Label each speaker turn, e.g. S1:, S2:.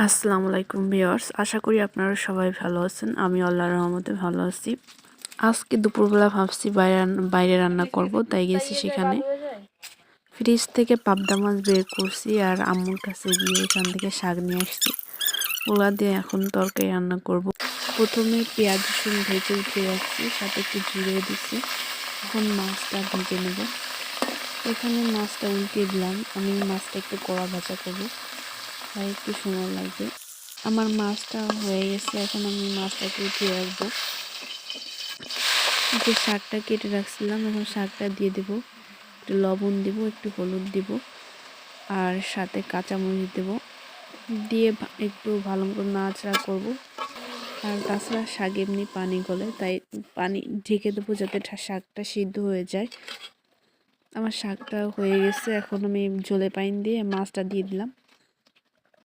S1: আসসালামু আলাইকুম ভিউয়ার্স, আশা করি আপনারা সবাই ভালো আছেন। আমি আল্লাহর রহমতে ভালো আছি। আজকে দুপুরবেলা ভাবছি বাইরে রান্না করব, তাই গেছি সেখানে। ফ্রিজ থেকে পাবদা মাছ বের করছি আর আম্মুর কাছে গিয়ে এখান থেকে শাক নিয়ে আসছি। ওগুলা দিয়ে এখন তরকারি রান্না করব। প্রথমে পেঁয়াজ রসুন ভেজে উঠিয়ে রাখছি, সাথে একটু জিরে দিচ্ছি। এখন মাছটা ভেজে নেব। এখানে মাছটা উল্টিয়ে দিলাম। আমি মাছটা একটু কড়া ভাজা করব, তাই একটু সময় লাগবে। আমার মাছটা হয়ে গেছে, এখন আমি মাছটাকে উঠিয়ে রাখবো। যে শাকটা কেটে রাখছিলাম, এখন শাকটা দিয়ে দেব। একটু লবণ দেব, একটু হলুদ দেব, আর সাথে কাঁচামরিচ দেব। দিয়ে একটু ভালো মতো নাড়াচাড়া করবো। আর তাছাড়া শাক এমনি পানি গলে, তাই পানি ঢেকে দেবো যাতে শাকটা সিদ্ধ হয়ে যায়। আমার শাকটা হয়ে গেছে, এখন আমি জলে পানি দিয়ে মাছটা দিয়ে দিলাম।